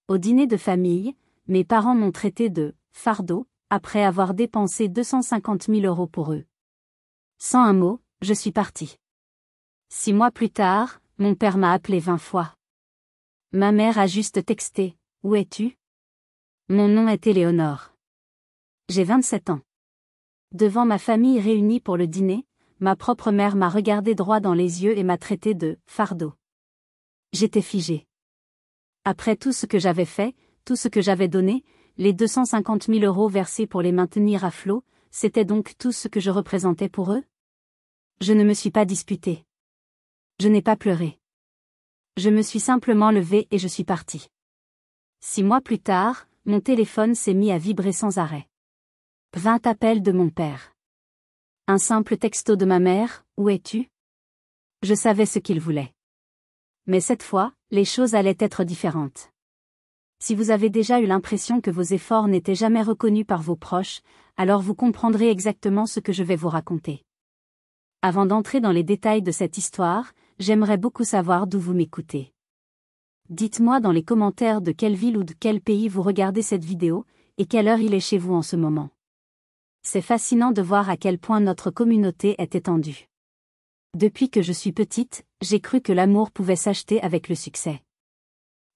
Au dîner de famille, mes parents m'ont traité de « fardeau » après avoir dépensé 250 000 € pour eux. Sans un mot, je suis partie. 6 mois plus tard, mon père m'a appelé 20 fois. Ma mère a juste texté « Où es-tu ?» Mon nom est Éléonore. J'ai 27 ans. Devant ma famille réunie pour le dîner, ma propre mère m'a regardé droit dans les yeux et m'a traité de « fardeau ». J'étais figée. Après tout ce que j'avais fait, tout ce que j'avais donné, les 250 000 € versés pour les maintenir à flot, c'était donc tout ce que je représentais pour eux? Je ne me suis pas disputée. Je n'ai pas pleuré. Je me suis simplement levée et je suis partie. 6 mois plus tard, mon téléphone s'est mis à vibrer sans arrêt. 20 appels de mon père. Un simple texto de ma mère, « Où es-tu ?» Je savais ce qu'il voulait. Mais cette fois, les choses allaient être différentes. Si vous avez déjà eu l'impression que vos efforts n'étaient jamais reconnus par vos proches, alors vous comprendrez exactement ce que je vais vous raconter. Avant d'entrer dans les détails de cette histoire, j'aimerais beaucoup savoir d'où vous m'écoutez. Dites-moi dans les commentaires de quelle ville ou de quel pays vous regardez cette vidéo, et quelle heure il est chez vous en ce moment. C'est fascinant de voir à quel point notre communauté est étendue. Depuis que je suis petite, j'ai cru que l'amour pouvait s'acheter avec le succès.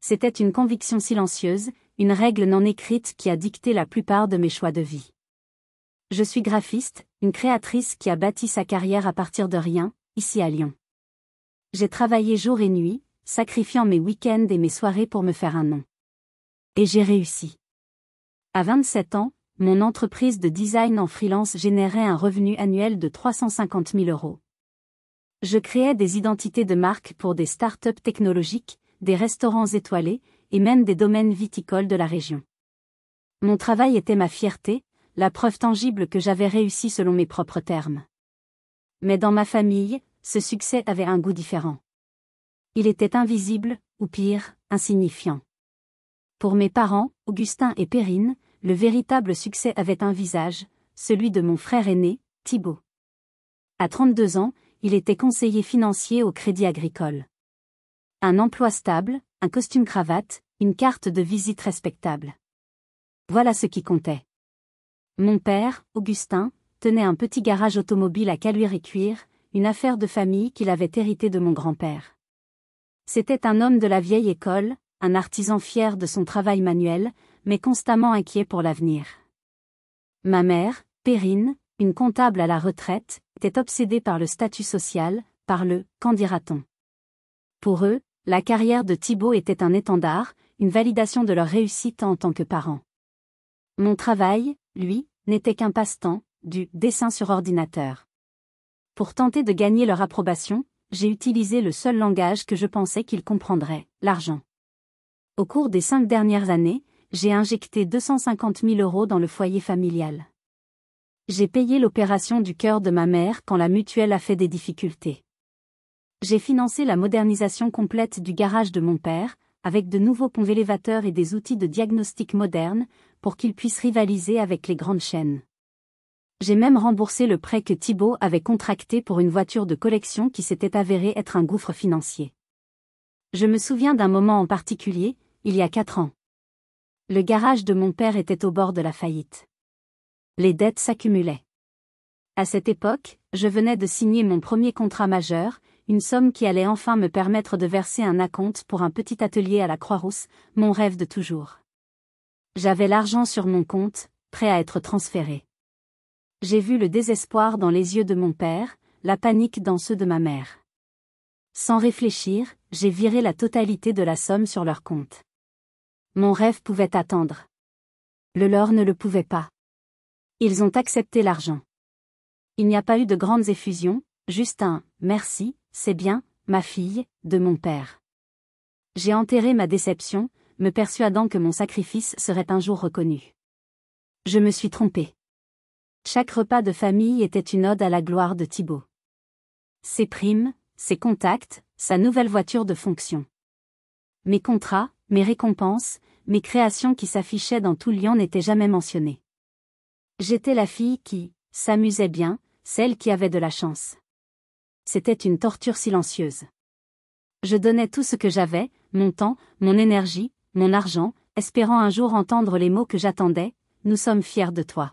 C'était une conviction silencieuse, une règle non écrite qui a dicté la plupart de mes choix de vie. Je suis graphiste, une créatrice qui a bâti sa carrière à partir de rien, ici à Lyon. J'ai travaillé jour et nuit, sacrifiant mes week-ends et mes soirées pour me faire un nom. Et j'ai réussi. À 27 ans, mon entreprise de design en freelance générait un revenu annuel de 350 000 €. Je créais des identités de marque pour des startups technologiques, des restaurants étoilés, et même des domaines viticoles de la région. Mon travail était ma fierté, la preuve tangible que j'avais réussi selon mes propres termes. Mais dans ma famille, ce succès avait un goût différent. Il était invisible, ou pire, insignifiant. Pour mes parents, Augustin et Perrine, le véritable succès avait un visage, celui de mon frère aîné, Thibaut. À 32 ans, il était conseiller financier au Crédit Agricole. Un emploi stable, un costume-cravate, une carte de visite respectable. Voilà ce qui comptait. Mon père, Augustin, tenait un petit garage automobile à Caluire et Cuire, une affaire de famille qu'il avait héritée de mon grand-père. C'était un homme de la vieille école, un artisan fier de son travail manuel, mais constamment inquiet pour l'avenir. Ma mère, Perrine, une comptable à la retraite, était obsédée par le statut social, par le « qu'en dira-t-on ». Pour eux, la carrière de Thibaut était un étendard, une validation de leur réussite en tant que parents. Mon travail, lui, n'était qu'un passe-temps, du dessin sur ordinateur. Pour tenter de gagner leur approbation, j'ai utilisé le seul langage que je pensais qu'ils comprendraient, l'argent. Au cours des 5 dernières années, j'ai injecté 250 000 € dans le foyer familial. J'ai payé l'opération du cœur de ma mère quand la mutuelle a fait des difficultés. J'ai financé la modernisation complète du garage de mon père, avec de nouveaux ponts élévateurs et des outils de diagnostic modernes, pour qu'il puisse rivaliser avec les grandes chaînes. J'ai même remboursé le prêt que Thibaut avait contracté pour une voiture de collection qui s'était avérée être un gouffre financier. Je me souviens d'un moment en particulier, il y a 4 ans. Le garage de mon père était au bord de la faillite. Les dettes s'accumulaient. À cette époque, je venais de signer mon premier contrat majeur, une somme qui allait enfin me permettre de verser un acompte pour un petit atelier à la Croix-Rousse, mon rêve de toujours. J'avais l'argent sur mon compte, prêt à être transféré. J'ai vu le désespoir dans les yeux de mon père, la panique dans ceux de ma mère. Sans réfléchir, j'ai viré la totalité de la somme sur leur compte. Mon rêve pouvait attendre. Le leur ne le pouvait pas. Ils ont accepté l'argent. Il n'y a pas eu de grandes effusions, juste un « merci, c'est bien, ma fille » de mon père. J'ai enterré ma déception, me persuadant que mon sacrifice serait un jour reconnu. Je me suis trompée. Chaque repas de famille était une ode à la gloire de Thibaut. Ses primes, ses contacts, sa nouvelle voiture de fonction. Mes contrats, mes récompenses, mes créations qui s'affichaient dans tout Lyon n'étaient jamais mentionnées. J'étais la fille qui s'amusait bien, celle qui avait de la chance. C'était une torture silencieuse. Je donnais tout ce que j'avais, mon temps, mon énergie, mon argent, espérant un jour entendre les mots que j'attendais, nous sommes fiers de toi.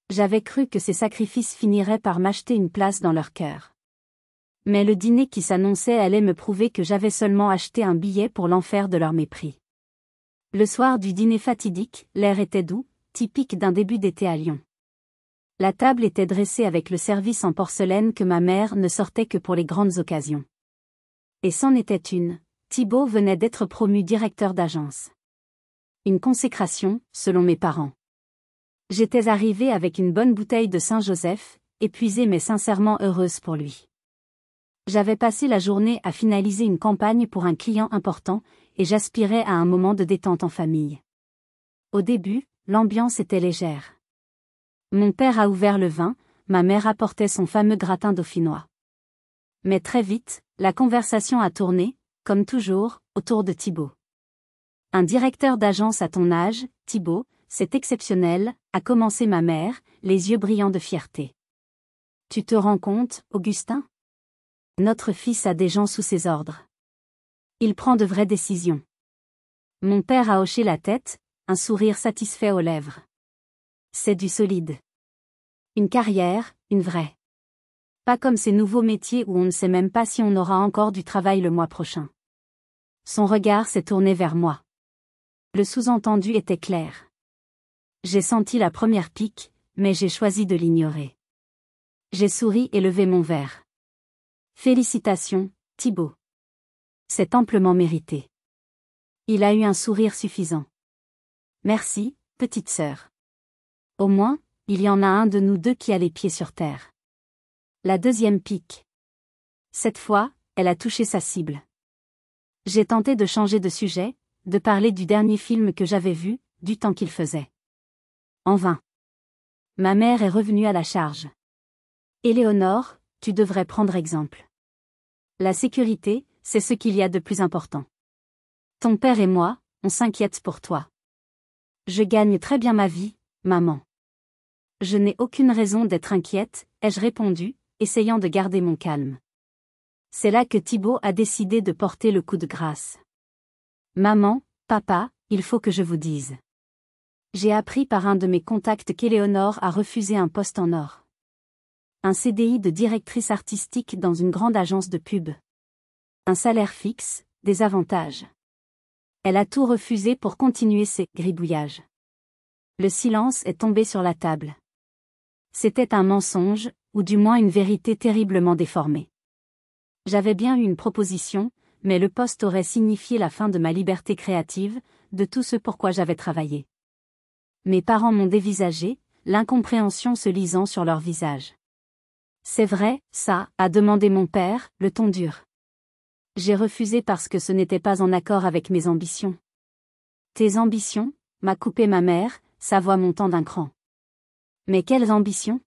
J'avais cru que ces sacrifices finiraient par m'acheter une place dans leur cœur. Mais le dîner qui s'annonçait allait me prouver que j'avais seulement acheté un billet pour l'enfer de leur mépris. Le soir du dîner fatidique, l'air était doux, typique d'un début d'été à Lyon. La table était dressée avec le service en porcelaine que ma mère ne sortait que pour les grandes occasions. Et c'en était une, Thibaut venait d'être promu directeur d'agence. Une consécration, selon mes parents. J'étais arrivée avec une bonne bouteille de Saint-Joseph, épuisée mais sincèrement heureuse pour lui. J'avais passé la journée à finaliser une campagne pour un client important, et j'aspirais à un moment de détente en famille. Au début, l'ambiance était légère. Mon père a ouvert le vin, ma mère apportait son fameux gratin dauphinois. Mais très vite, la conversation a tourné, comme toujours, autour de Thibaut. Un directeur d'agence à ton âge, Thibaut, c'est exceptionnel, a commencé ma mère, les yeux brillants de fierté. Tu te rends compte, Augustin ? Notre fils a des gens sous ses ordres. Il prend de vraies décisions. Mon père a hoché la tête, un sourire satisfait aux lèvres. C'est du solide. Une carrière, une vraie. Pas comme ces nouveaux métiers où on ne sait même pas si on aura encore du travail le mois prochain. Son regard s'est tourné vers moi. Le sous-entendu était clair. J'ai senti la première pique, mais j'ai choisi de l'ignorer. J'ai souri et levé mon verre. Félicitations, Thibaut. C'est amplement mérité. Il a eu un sourire suffisant. Merci, petite sœur. Au moins, il y en a un de nous deux qui a les pieds sur terre. La deuxième pique. Cette fois, elle a touché sa cible. J'ai tenté de changer de sujet, de parler du dernier film que j'avais vu, du temps qu'il faisait. En vain. Ma mère est revenue à la charge. Éléonore, tu devrais prendre exemple. La sécurité, c'est ce qu'il y a de plus important. Ton père et moi, on s'inquiète pour toi. Je gagne très bien ma vie, maman. Je n'ai aucune raison d'être inquiète, ai-je répondu, essayant de garder mon calme. C'est là que Thibaut a décidé de porter le coup de grâce. Maman, papa, il faut que je vous dise. J'ai appris par un de mes contacts qu'Éléonore a refusé un poste en or. Un CDI de directrice artistique dans une grande agence de pub. Un salaire fixe, des avantages. Elle a tout refusé pour continuer ses gribouillages. Le silence est tombé sur la table. C'était un mensonge, ou du moins une vérité terriblement déformée. J'avais bien eu une proposition, mais le poste aurait signifié la fin de ma liberté créative, de tout ce pourquoi j'avais travaillé. Mes parents m'ont dévisagé, l'incompréhension se lisant sur leur visage. C'est vrai, ça, a demandé mon père, le ton dur. J'ai refusé parce que ce n'était pas en accord avec mes ambitions. Tes ambitions, m'a coupé ma mère, sa voix montant d'un cran. Mais quelles ambitions ?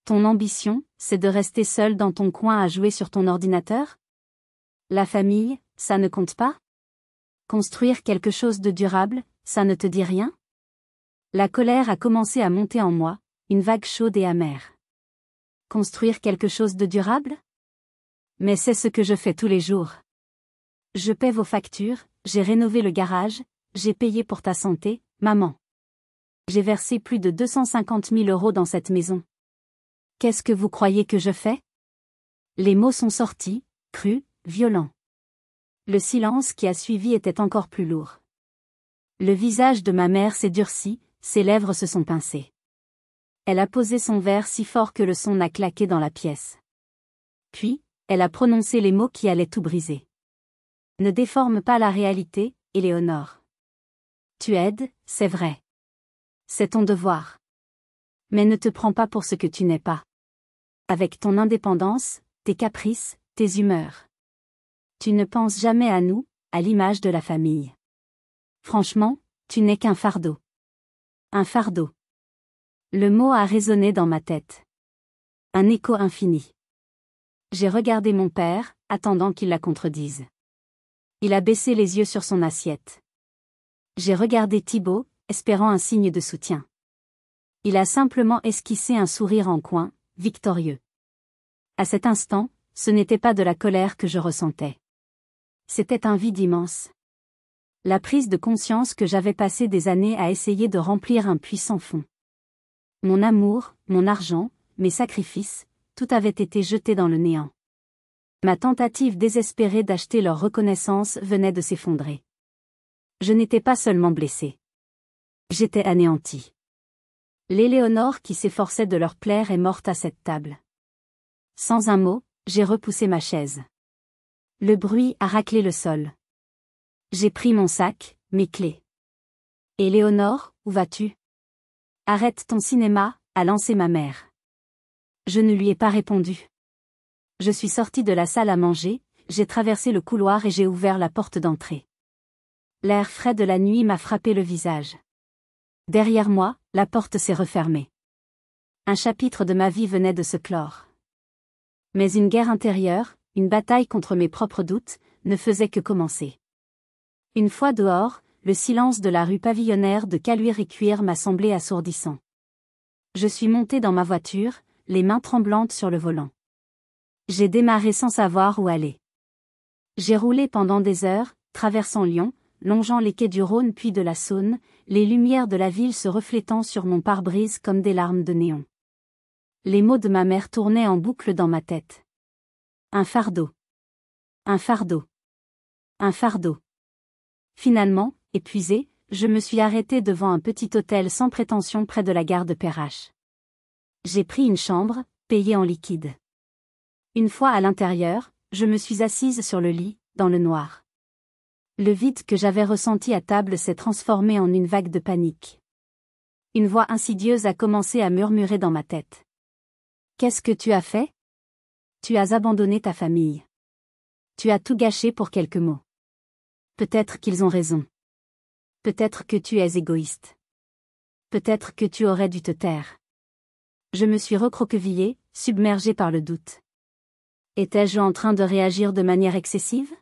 Ton ambition, c'est de rester seul dans ton coin à jouer sur ton ordinateur ? La famille, ça ne compte pas ? Construire quelque chose de durable, ça ne te dit rien ? La colère a commencé à monter en moi, une vague chaude et amère. Construire quelque chose de durable ? Mais c'est ce que je fais tous les jours. Je paie vos factures, j'ai rénové le garage, j'ai payé pour ta santé, maman. J'ai versé plus de 250 000 € dans cette maison. Qu'est-ce que vous croyez que je fais ? Les mots sont sortis, crus, violents. Le silence qui a suivi était encore plus lourd. Le visage de ma mère s'est durci, ses lèvres se sont pincées. Elle a posé son verre si fort que le son a claqué dans la pièce. Puis, elle a prononcé les mots qui allaient tout briser. Ne déforme pas la réalité, Éléonore. Tu aides, c'est vrai. C'est ton devoir. Mais ne te prends pas pour ce que tu n'es pas. Avec ton indépendance, tes caprices, tes humeurs. Tu ne penses jamais à nous, à l'image de la famille. Franchement, tu n'es qu'un fardeau. Un fardeau. Le mot a résonné dans ma tête. Un écho infini. J'ai regardé mon père, attendant qu'il la contredise. Il a baissé les yeux sur son assiette. J'ai regardé Thibaut, espérant un signe de soutien. Il a simplement esquissé un sourire en coin, victorieux. À cet instant, ce n'était pas de la colère que je ressentais. C'était un vide immense. La prise de conscience que j'avais passé des années à essayer de remplir un puits sans fond. Mon amour, mon argent, mes sacrifices, tout avait été jeté dans le néant. Ma tentative désespérée d'acheter leur reconnaissance venait de s'effondrer. Je n'étais pas seulement blessée. J'étais anéantie. L'Éléonore qui s'efforçait de leur plaire est morte à cette table. Sans un mot, j'ai repoussé ma chaise. Le bruit a raclé le sol. J'ai pris mon sac, mes clés. Éléonore, où vas-tu? Arrête ton cinéma, a lancé ma mère. Je ne lui ai pas répondu. Je suis sortie de la salle à manger, j'ai traversé le couloir et j'ai ouvert la porte d'entrée. L'air frais de la nuit m'a frappé le visage. Derrière moi, la porte s'est refermée. Un chapitre de ma vie venait de se clore. Mais une guerre intérieure, une bataille contre mes propres doutes, ne faisait que commencer. Une fois dehors, le silence de la rue pavillonnaire de Caluire et Cuire m'a semblé assourdissant. Je suis montée dans ma voiture, les mains tremblantes sur le volant. J'ai démarré sans savoir où aller. J'ai roulé pendant des heures, traversant Lyon, longeant les quais du Rhône puis de la Saône, les lumières de la ville se reflétant sur mon pare-brise comme des larmes de néon. Les mots de ma mère tournaient en boucle dans ma tête. Un fardeau. Un fardeau. Un fardeau. Finalement, épuisée, je me suis arrêtée devant un petit hôtel sans prétention près de la gare de Perrache. J'ai pris une chambre, payée en liquide. Une fois à l'intérieur, je me suis assise sur le lit, dans le noir. Le vide que j'avais ressenti à table s'est transformé en une vague de panique. Une voix insidieuse a commencé à murmurer dans ma tête. Qu'est-ce que tu as fait? Tu as abandonné ta famille. Tu as tout gâché pour quelques mots. Peut-être qu'ils ont raison. Peut-être que tu es égoïste. Peut-être que tu aurais dû te taire. Je me suis recroquevillée, submergée par le doute. Étais-je en train de réagir de manière excessive?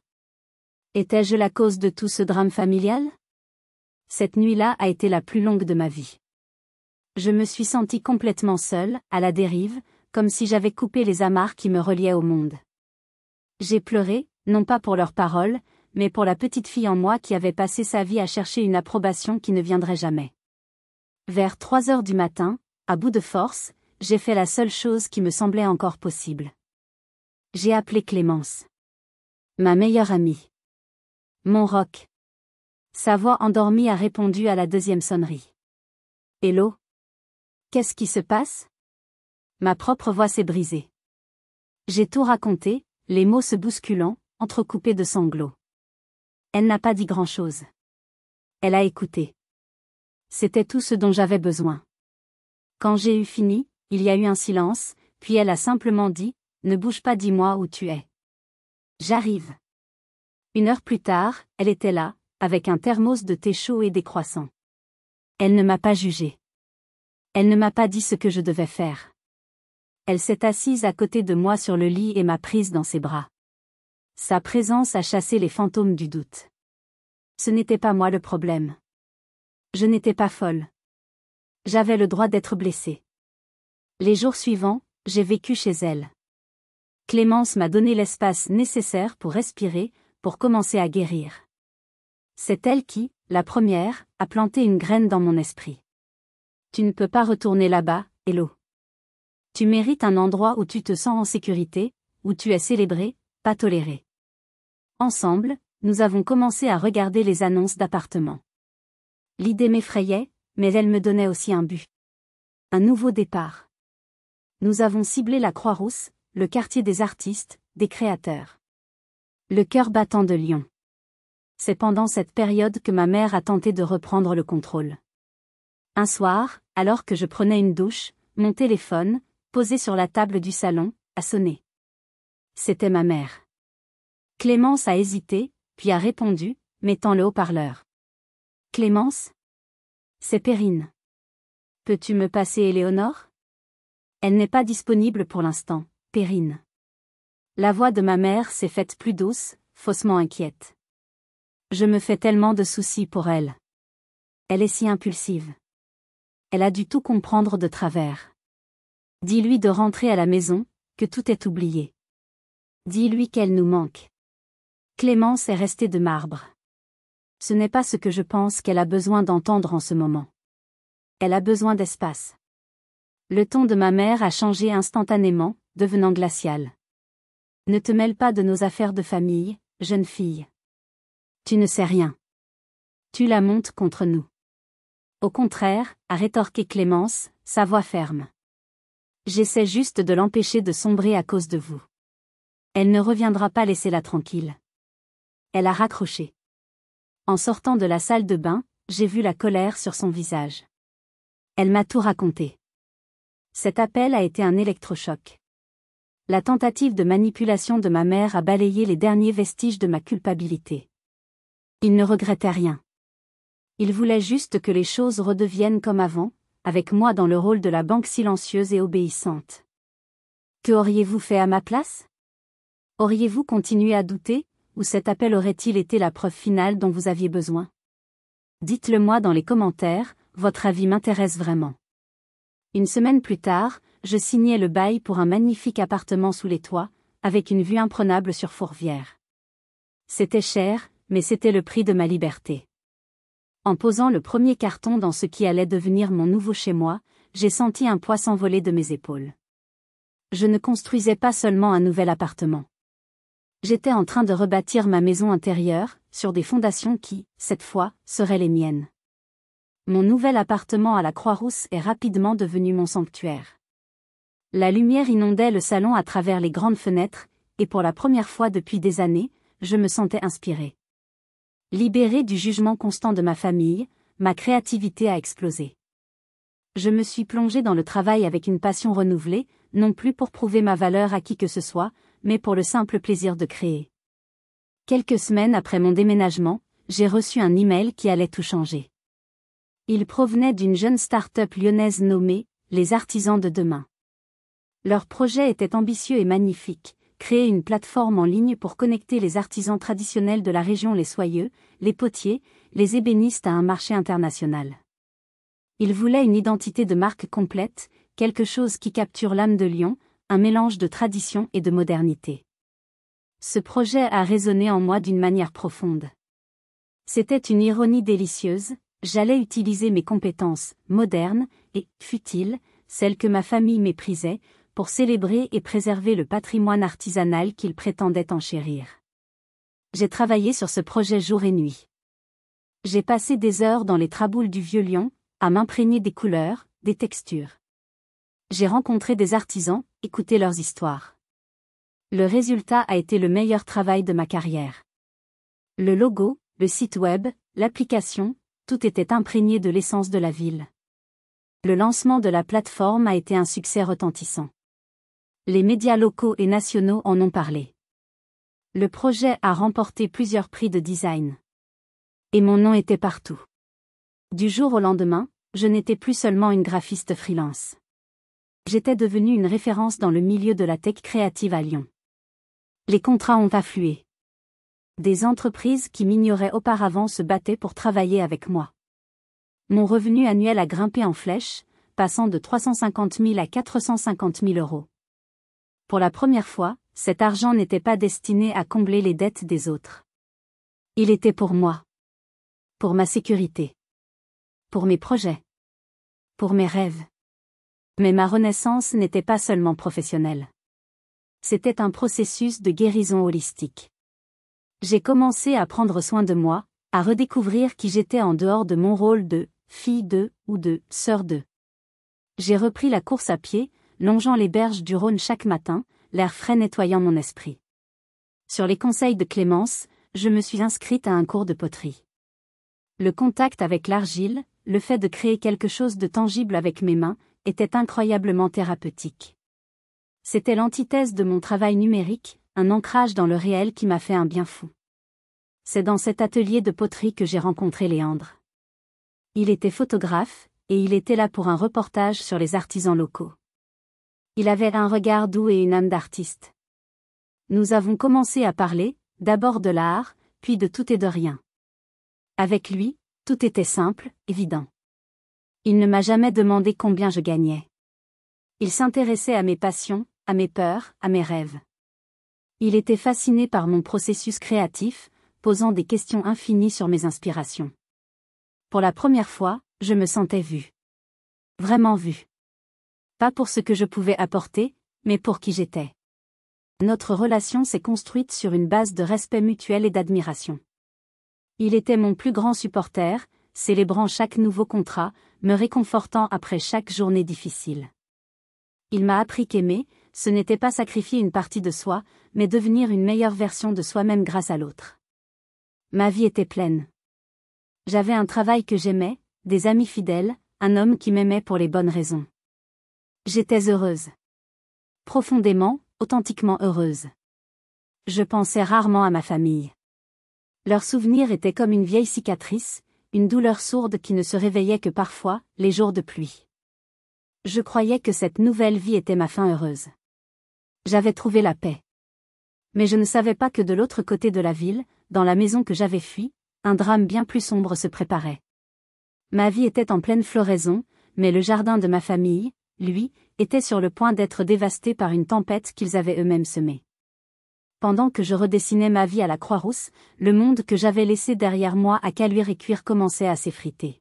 Étais-je la cause de tout ce drame familial? Cette nuit-là a été la plus longue de ma vie. Je me suis sentie complètement seule, à la dérive, comme si j'avais coupé les amarres qui me reliaient au monde. J'ai pleuré, non pas pour leurs paroles, mais pour la petite fille en moi qui avait passé sa vie à chercher une approbation qui ne viendrait jamais. Vers 3 heures du matin, à bout de force, j'ai fait la seule chose qui me semblait encore possible. J'ai appelé Clémence. Ma meilleure amie. Mon roc. Sa voix endormie a répondu à la deuxième sonnerie. Hello? Qu'est-ce qui se passe? Ma propre voix s'est brisée. J'ai tout raconté, les mots se bousculant, entrecoupés de sanglots. Elle n'a pas dit grand-chose. Elle a écouté. C'était tout ce dont j'avais besoin. Quand j'ai eu fini, il y a eu un silence, puis elle a simplement dit, « Ne bouge pas, dis-moi où tu es. » J'arrive. 1 heure plus tard, elle était là, avec un thermos de thé chaud et des croissants. Elle ne m'a pas jugée. Elle ne m'a pas dit ce que je devais faire. Elle s'est assise à côté de moi sur le lit et m'a prise dans ses bras. Sa présence a chassé les fantômes du doute. Ce n'était pas moi le problème. Je n'étais pas folle. J'avais le droit d'être blessée. Les jours suivants, j'ai vécu chez elle. Clémence m'a donné l'espace nécessaire pour respirer, pour commencer à guérir. C'est elle qui, la première, a planté une graine dans mon esprit. Tu ne peux pas retourner là-bas, Hello. Tu mérites un endroit où tu te sens en sécurité, où tu es célébré, pas toléré. Ensemble, nous avons commencé à regarder les annonces d'appartements. L'idée m'effrayait, mais elle me donnait aussi un but. Un nouveau départ. Nous avons ciblé la Croix-Rousse, le quartier des artistes, des créateurs. Le cœur battant de Lyon. C'est pendant cette période que ma mère a tenté de reprendre le contrôle. Un soir, alors que je prenais une douche, mon téléphone, posé sur la table du salon, a sonné. C'était ma mère. Clémence a hésité, puis a répondu, mettant le haut-parleur. Clémence? C'est Perrine. Peux-tu me passer Éléonore? Elle n'est pas disponible pour l'instant, Perrine. La voix de ma mère s'est faite plus douce, faussement inquiète. Je me fais tellement de soucis pour elle. Elle est si impulsive. Elle a dû tout comprendre de travers. Dis-lui de rentrer à la maison, que tout est oublié. Dis-lui qu'elle nous manque. Clémence est restée de marbre. Ce n'est pas ce que je pense qu'elle a besoin d'entendre en ce moment. Elle a besoin d'espace. Le ton de ma mère a changé instantanément, devenant glacial. Ne te mêle pas de nos affaires de famille, jeune fille. Tu ne sais rien. Tu la montes contre nous. Au contraire, a rétorqué Clémence, sa voix ferme. J'essaie juste de l'empêcher de sombrer à cause de vous. Elle ne reviendra pas, laissez-la tranquille. Elle a raccroché. En sortant de la salle de bain, j'ai vu la colère sur son visage. Elle m'a tout raconté. Cet appel a été un électrochoc. La tentative de manipulation de ma mère a balayé les derniers vestiges de ma culpabilité. Il ne regrettait rien. Il voulait juste que les choses redeviennent comme avant, avec moi dans le rôle de la banque silencieuse et obéissante. Que auriez-vous fait à ma place? Auriez-vous continué à douter, ou cet appel aurait-il été la preuve finale dont vous aviez besoin? Dites-le moi dans les commentaires, votre avis m'intéresse vraiment. Une semaine plus tard, je signais le bail pour un magnifique appartement sous les toits, avec une vue imprenable sur Fourvière. C'était cher, mais c'était le prix de ma liberté. En posant le premier carton dans ce qui allait devenir mon nouveau chez-moi, j'ai senti un poids s'envoler de mes épaules. Je ne construisais pas seulement un nouvel appartement. J'étais en train de rebâtir ma maison intérieure, sur des fondations qui, cette fois, seraient les miennes. Mon nouvel appartement à la Croix-Rousse est rapidement devenu mon sanctuaire. La lumière inondait le salon à travers les grandes fenêtres, et pour la première fois depuis des années, je me sentais inspirée. Libérée du jugement constant de ma famille, ma créativité a explosé. Je me suis plongée dans le travail avec une passion renouvelée, non plus pour prouver ma valeur à qui que ce soit, mais pour le simple plaisir de créer. Quelques semaines après mon déménagement, j'ai reçu un email qui allait tout changer. Il provenait d'une jeune start-up lyonnaise nommée « Les Artisans de Demain ». Leur projet était ambitieux et magnifique, créer une plateforme en ligne pour connecter les artisans traditionnels de la région, les soyeux, les potiers, les ébénistes à un marché international. Ils voulaient une identité de marque complète, quelque chose qui capture l'âme de Lyon, un mélange de tradition et de modernité. Ce projet a résonné en moi d'une manière profonde. C'était une ironie délicieuse, j'allais utiliser mes compétences, modernes, et, futiles, celles que ma famille méprisait, pour célébrer et préserver le patrimoine artisanal qu'ils prétendaient enchérir. J'ai travaillé sur ce projet jour et nuit. J'ai passé des heures dans les traboules du vieux Lyon, à m'imprégner des couleurs, des textures. J'ai rencontré des artisans, écouté leurs histoires. Le résultat a été le meilleur travail de ma carrière. Le logo, le site web, l'application, tout était imprégné de l'essence de la ville. Le lancement de la plateforme a été un succès retentissant. Les médias locaux et nationaux en ont parlé. Le projet a remporté plusieurs prix de design. Et mon nom était partout. Du jour au lendemain, je n'étais plus seulement une graphiste freelance. J'étais devenue une référence dans le milieu de la tech créative à Lyon. Les contrats ont afflué. Des entreprises qui m'ignoraient auparavant se battaient pour travailler avec moi. Mon revenu annuel a grimpé en flèche, passant de 350 000 à 450 000 euros. Pour la première fois, cet argent n'était pas destiné à combler les dettes des autres. Il était pour moi. Pour ma sécurité. Pour mes projets. Pour mes rêves. Mais ma renaissance n'était pas seulement professionnelle. C'était un processus de guérison holistique. J'ai commencé à prendre soin de moi, à redécouvrir qui j'étais en dehors de mon rôle de fille de ou de sœur de. J'ai repris la course à pied, longeant les berges du Rhône chaque matin, l'air frais nettoyant mon esprit. Sur les conseils de Clémence, je me suis inscrite à un cours de poterie. Le contact avec l'argile, le fait de créer quelque chose de tangible avec mes mains, était incroyablement thérapeutique. C'était l'antithèse de mon travail numérique, un ancrage dans le réel qui m'a fait un bien fou. C'est dans cet atelier de poterie que j'ai rencontré Léandre. Il était photographe, et il était là pour un reportage sur les artisans locaux. Il avait un regard doux et une âme d'artiste. Nous avons commencé à parler, d'abord de l'art, puis de tout et de rien. Avec lui, tout était simple, évident. Il ne m'a jamais demandé combien je gagnais. Il s'intéressait à mes passions, à mes peurs, à mes rêves. Il était fasciné par mon processus créatif, posant des questions infinies sur mes inspirations. Pour la première fois, je me sentais vue. Vraiment vue. Pas pour ce que je pouvais apporter, mais pour qui j'étais. Notre relation s'est construite sur une base de respect mutuel et d'admiration. Il était mon plus grand supporter, célébrant chaque nouveau contrat, me réconfortant après chaque journée difficile. Il m'a appris qu'aimer, ce n'était pas sacrifier une partie de soi, mais devenir une meilleure version de soi-même grâce à l'autre. Ma vie était pleine. J'avais un travail que j'aimais, des amis fidèles, un homme qui m'aimait pour les bonnes raisons. J'étais heureuse. Profondément, authentiquement heureuse. Je pensais rarement à ma famille. Leurs souvenirs étaient comme une vieille cicatrice, une douleur sourde qui ne se réveillait que parfois, les jours de pluie. Je croyais que cette nouvelle vie était ma fin heureuse. J'avais trouvé la paix. Mais je ne savais pas que de l'autre côté de la ville, dans la maison que j'avais fui, un drame bien plus sombre se préparait. Ma vie était en pleine floraison, mais le jardin de ma famille, lui, était sur le point d'être dévasté par une tempête qu'ils avaient eux-mêmes semée. Pendant que je redessinais ma vie à la Croix-Rousse, le monde que j'avais laissé derrière moi à Caluire et Cuire commençait à s'effriter.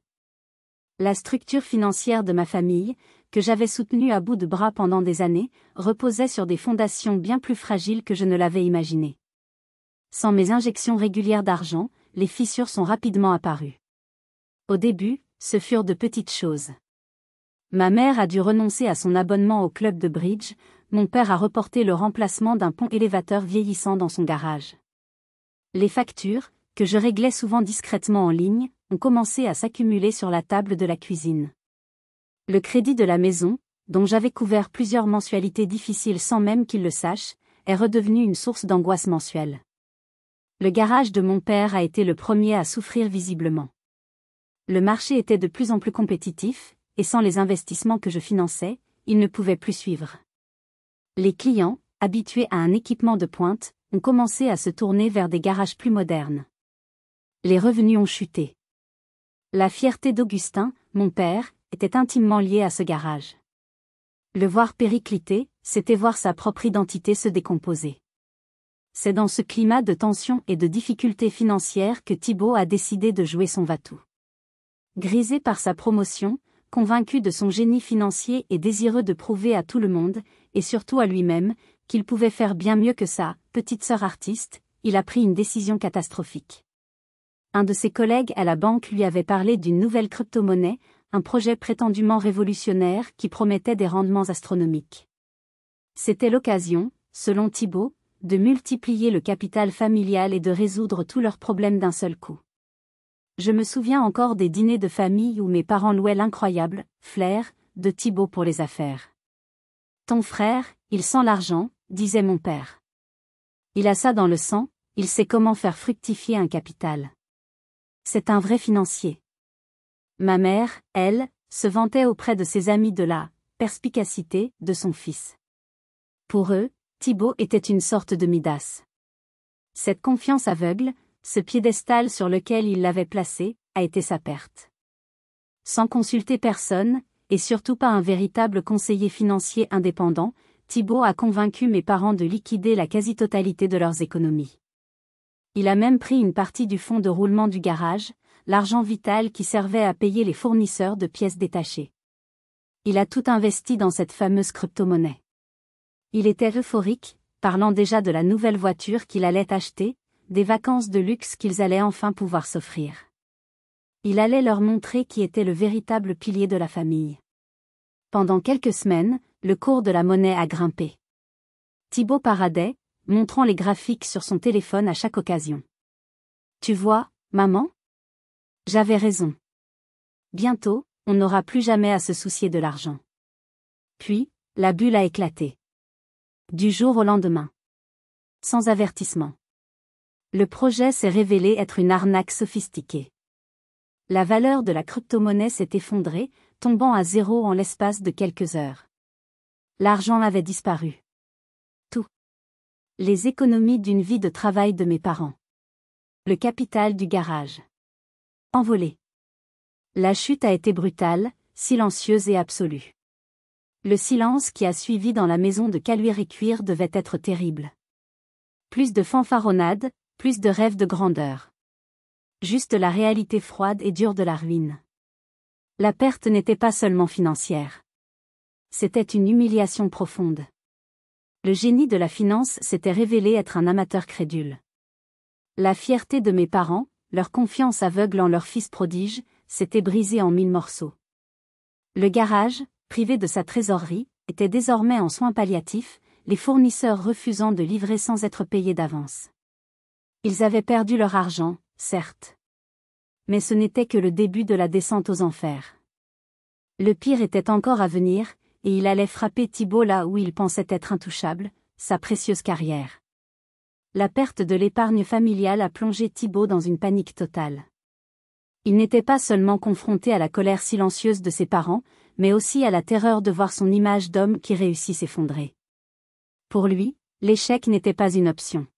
La structure financière de ma famille, que j'avais soutenue à bout de bras pendant des années, reposait sur des fondations bien plus fragiles que je ne l'avais imaginé. Sans mes injections régulières d'argent, les fissures sont rapidement apparues. Au début, ce furent de petites choses. Ma mère a dû renoncer à son abonnement au club de bridge, mon père a reporté le remplacement d'un pont élévateur vieillissant dans son garage. Les factures, que je réglais souvent discrètement en ligne, ont commencé à s'accumuler sur la table de la cuisine. Le crédit de la maison, dont j'avais couvert plusieurs mensualités difficiles sans même qu'il le sache, est redevenu une source d'angoisse mensuelle. Le garage de mon père a été le premier à souffrir visiblement. Le marché était de plus en plus compétitif, et sans les investissements que je finançais, il ne pouvait plus suivre. Les clients, habitués à un équipement de pointe, ont commencé à se tourner vers des garages plus modernes. Les revenus ont chuté. La fierté d'Augustin, mon père, était intimement liée à ce garage. Le voir péricliter, c'était voir sa propre identité se décomposer. C'est dans ce climat de tension et de difficultés financières que Thibaut a décidé de jouer son va-tout. Grisé par sa promotion, convaincu de son génie financier et désireux de prouver à tout le monde, et surtout à lui-même, qu'il pouvait faire bien mieux que sa petite sœur artiste, il a pris une décision catastrophique. Un de ses collègues à la banque lui avait parlé d'une nouvelle crypto-monnaie, un projet prétendument révolutionnaire qui promettait des rendements astronomiques. C'était l'occasion, selon Thibaut, de multiplier le capital familial et de résoudre tous leurs problèmes d'un seul coup. Je me souviens encore des dîners de famille où mes parents louaient l'incroyable flair de Thibaut pour les affaires. « Ton frère, il sent l'argent », disait mon père. « Il a ça dans le sang, il sait comment faire fructifier un capital. C'est un vrai financier. » Ma mère, elle, se vantait auprès de ses amis de la perspicacité de son fils. Pour eux, Thibaut était une sorte de Midas. Cette confiance aveugle, ce piédestal sur lequel il l'avait placé, a été sa perte. Sans consulter personne, et surtout pas un véritable conseiller financier indépendant, Thibaut a convaincu mes parents de liquider la quasi-totalité de leurs économies. Il a même pris une partie du fonds de roulement du garage, l'argent vital qui servait à payer les fournisseurs de pièces détachées. Il a tout investi dans cette fameuse crypto-monnaie. Il était euphorique, parlant déjà de la nouvelle voiture qu'il allait acheter, des vacances de luxe qu'ils allaient enfin pouvoir s'offrir. Il allait leur montrer qui était le véritable pilier de la famille. Pendant quelques semaines, le cours de la monnaie a grimpé. Thibaut paradait, montrant les graphiques sur son téléphone à chaque occasion. « Tu vois, maman ? J'avais raison. Bientôt, on n'aura plus jamais à se soucier de l'argent. » Puis, la bulle a éclaté. Du jour au lendemain. Sans avertissement. Le projet s'est révélé être une arnaque sophistiquée. La valeur de la crypto-monnaie s'est effondrée, tombant à zéro en l'espace de quelques heures. L'argent avait disparu. Tout. Les économies d'une vie de travail de mes parents. Le capital du garage. Envolé. La chute a été brutale, silencieuse et absolue. Le silence qui a suivi dans la maison de Caluire et Cuire devait être terrible. Plus de fanfaronnades, Plus de rêve de grandeur. Juste la réalité froide et dure de la ruine. La perte n'était pas seulement financière. C'était une humiliation profonde. Le génie de la finance s'était révélé être un amateur crédule. La fierté de mes parents, leur confiance aveugle en leur fils prodige, s'était brisée en 1000 morceaux. Le garage, privé de sa trésorerie, était désormais en soins palliatifs, les fournisseurs refusant de livrer sans être payés d'avance. Ils avaient perdu leur argent, certes. Mais ce n'était que le début de la descente aux enfers. Le pire était encore à venir, et il allait frapper Thibault là où il pensait être intouchable, sa précieuse carrière. La perte de l'épargne familiale a plongé Thibault dans une panique totale. Il n'était pas seulement confronté à la colère silencieuse de ses parents, mais aussi à la terreur de voir son image d'homme qui réussit s'effondrer. Pour lui, l'échec n'était pas une option.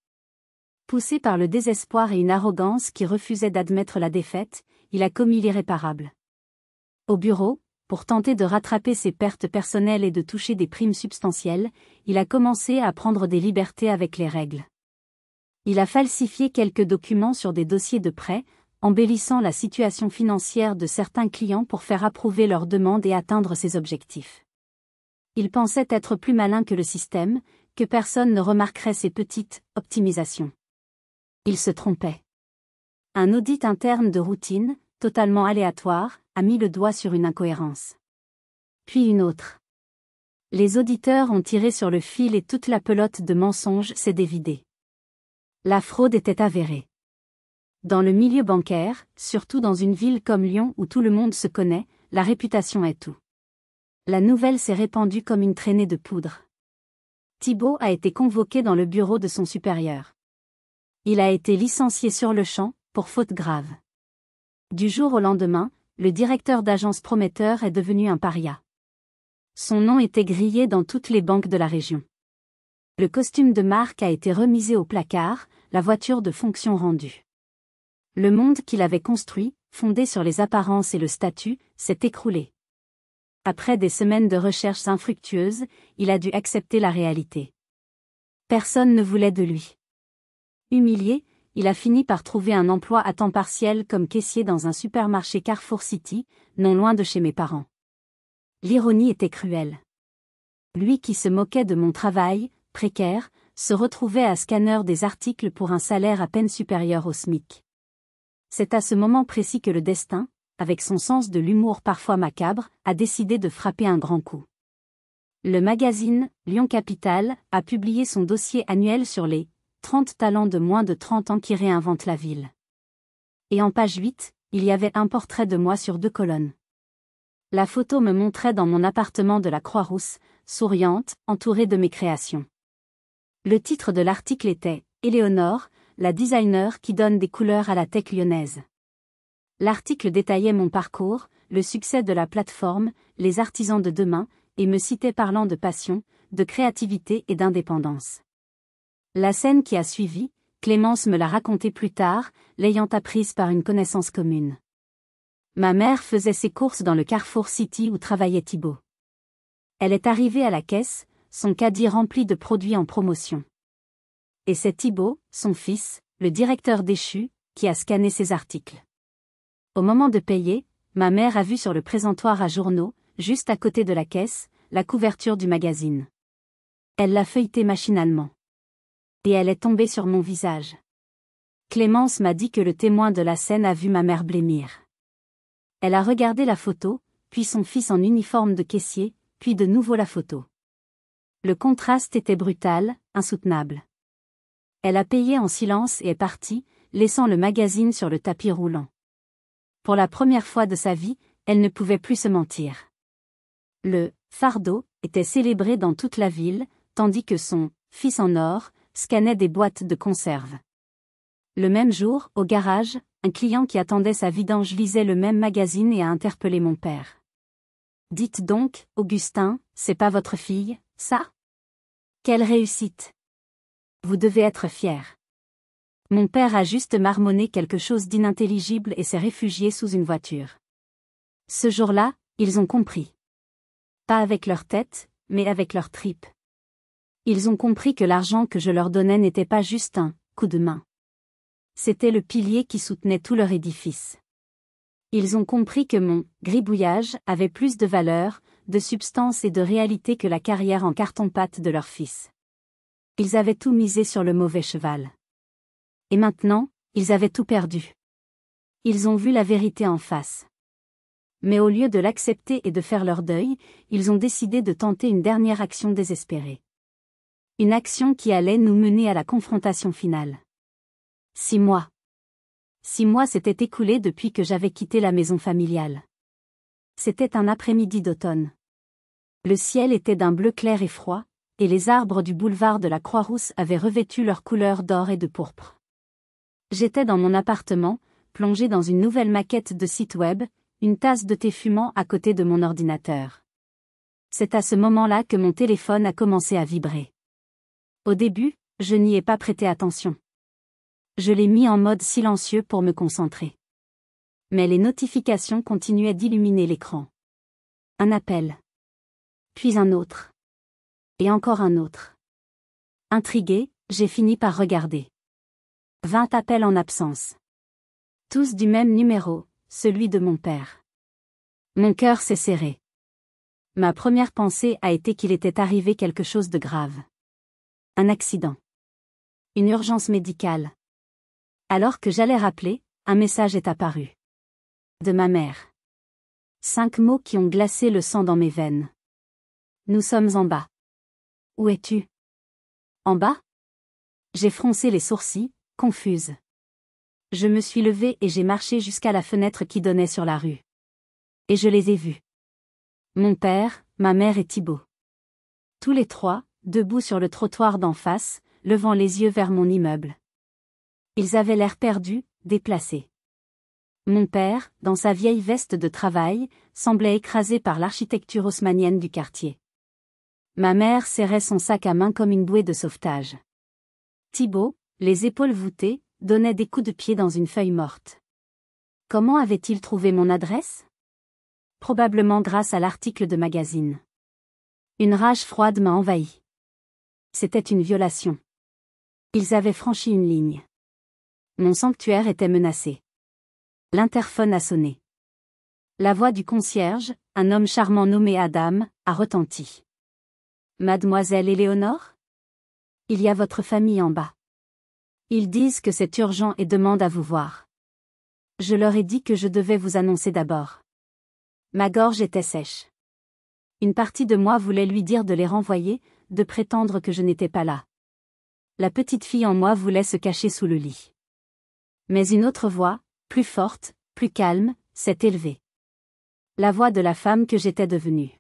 Poussé par le désespoir et une arrogance qui refusaient d'admettre la défaite, il a commis l'irréparable. Au bureau, pour tenter de rattraper ses pertes personnelles et de toucher des primes substantielles, il a commencé à prendre des libertés avec les règles. Il a falsifié quelques documents sur des dossiers de prêt, embellissant la situation financière de certains clients pour faire approuver leurs demandes et atteindre ses objectifs. Il pensait être plus malin que le système, que personne ne remarquerait ses petites optimisations. Il se trompait. Un audit interne de routine, totalement aléatoire, a mis le doigt sur une incohérence. Puis une autre. Les auditeurs ont tiré sur le fil et toute la pelote de mensonges s'est dévidée. La fraude était avérée. Dans le milieu bancaire, surtout dans une ville comme Lyon où tout le monde se connaît, la réputation est tout. La nouvelle s'est répandue comme une traînée de poudre. Thibault a été convoqué dans le bureau de son supérieur. Il a été licencié sur le champ, pour faute grave. Du jour au lendemain, le directeur d'agence prometteur est devenu un paria. Son nom était grillé dans toutes les banques de la région. Le costume de marque a été remisé au placard, la voiture de fonction rendue. Le monde qu'il avait construit, fondé sur les apparences et le statut, s'est écroulé. Après des semaines de recherches infructueuses, il a dû accepter la réalité. Personne ne voulait de lui. Humilié, il a fini par trouver un emploi à temps partiel comme caissier dans un supermarché Carrefour City, non loin de chez mes parents. L'ironie était cruelle. Lui qui se moquait de mon travail, précaire, se retrouvait à scanner des articles pour un salaire à peine supérieur au SMIC. C'est à ce moment précis que le destin, avec son sens de l'humour parfois macabre, a décidé de frapper un grand coup. Le magazine, Lyon Capital, a publié son dossier annuel sur les 30 talents de moins de 30 ans qui réinventent la ville. Et en page 8, il y avait un portrait de moi sur 2 colonnes. La photo me montrait dans mon appartement de la Croix-Rousse, souriante, entourée de mes créations. Le titre de l'article était « Éléonore, la designer qui donne des couleurs à la tech lyonnaise ». L'article détaillait mon parcours, le succès de la plateforme, les artisans de demain, et me citait parlant de passion, de créativité et d'indépendance. La scène qui a suivi, Clémence me l'a racontée plus tard, l'ayant apprise par une connaissance commune. Ma mère faisait ses courses dans le Carrefour City où travaillait Thibault. Elle est arrivée à la caisse, son caddie rempli de produits en promotion. Et c'est Thibault, son fils, le directeur déchu, qui a scanné ses articles. Au moment de payer, ma mère a vu sur le présentoir à journaux, juste à côté de la caisse, la couverture du magazine. Elle l'a feuilleté machinalement. Et elle est tombée sur mon visage. Clémence m'a dit que le témoin de la scène a vu ma mère blêmir. Elle a regardé la photo, puis son fils en uniforme de caissier, puis de nouveau la photo. Le contraste était brutal, insoutenable. Elle a payé en silence et est partie, laissant le magazine sur le tapis roulant. Pour la première fois de sa vie, elle ne pouvait plus se mentir. Le « fardeau » était célébré dans toute la ville, tandis que son « fils en or » scannait des boîtes de conserve. Le même jour, au garage, un client qui attendait sa vidange lisait le même magazine et a interpellé mon père. « Dites donc, Augustin, c'est pas votre fille, ça ? Quelle réussite ! Vous devez être fier. » Mon père a juste marmonné quelque chose d'inintelligible et s'est réfugié sous une voiture. Ce jour-là, ils ont compris. Pas avec leur tête, mais avec leurs tripes. Ils ont compris que l'argent que je leur donnais n'était pas juste un coup de main. C'était le pilier qui soutenait tout leur édifice. Ils ont compris que mon gribouillage avait plus de valeur, de substance et de réalité que la carrière en carton-pâte de leur fils. Ils avaient tout misé sur le mauvais cheval. Et maintenant, ils avaient tout perdu. Ils ont vu la vérité en face. Mais au lieu de l'accepter et de faire leur deuil, ils ont décidé de tenter une dernière action désespérée. Une action qui allait nous mener à la confrontation finale. 6 mois. 6 mois s'étaient écoulés depuis que j'avais quitté la maison familiale. C'était un après-midi d'automne. Le ciel était d'un bleu clair et froid, et les arbres du boulevard de la Croix-Rousse avaient revêtu leur couleur d'or et de pourpre. J'étais dans mon appartement, plongé dans une nouvelle maquette de site web, une tasse de thé fumant à côté de mon ordinateur. C'est à ce moment-là que mon téléphone a commencé à vibrer. Au début, je n'y ai pas prêté attention. Je l'ai mis en mode silencieux pour me concentrer. Mais les notifications continuaient d'illuminer l'écran. Un appel. Puis un autre. Et encore un autre. Intrigué, j'ai fini par regarder. 20 appels en absence. Tous du même numéro, celui de mon père. Mon cœur s'est serré. Ma première pensée a été qu'il était arrivé quelque chose de grave. Un accident. Une urgence médicale. Alors que j'allais rappeler, un message est apparu. De ma mère. 5 mots qui ont glacé le sang dans mes veines. Nous sommes en bas. Où es-tu? En bas? J'ai froncé les sourcils, confuse. Je me suis levée et j'ai marché jusqu'à la fenêtre qui donnait sur la rue. Et je les ai vus. Mon père, ma mère et Thibaut. Tous les trois, debout sur le trottoir d'en face, levant les yeux vers mon immeuble. Ils avaient l'air perdus, déplacés. Mon père, dans sa vieille veste de travail, semblait écrasé par l'architecture haussmannienne du quartier. Ma mère serrait son sac à main comme une bouée de sauvetage. Thibaut, les épaules voûtées, donnait des coups de pied dans une feuille morte. Comment avait-il trouvé mon adresse? Probablement grâce à l'article de magazine. Une rage froide m'a envahi. C'était une violation. Ils avaient franchi une ligne. Mon sanctuaire était menacé. L'interphone a sonné. La voix du concierge, un homme charmant nommé Adam, a retenti. Mademoiselle Éléonore? Il y a votre famille en bas. Ils disent que c'est urgent et demandent à vous voir. Je leur ai dit que je devais vous annoncer d'abord. Ma gorge était sèche. Une partie de moi voulait lui dire de les renvoyer, de prétendre que je n'étais pas là. La petite fille en moi voulait se cacher sous le lit. Mais une autre voix, plus forte, plus calme, s'est élevée. La voix de la femme que j'étais devenue.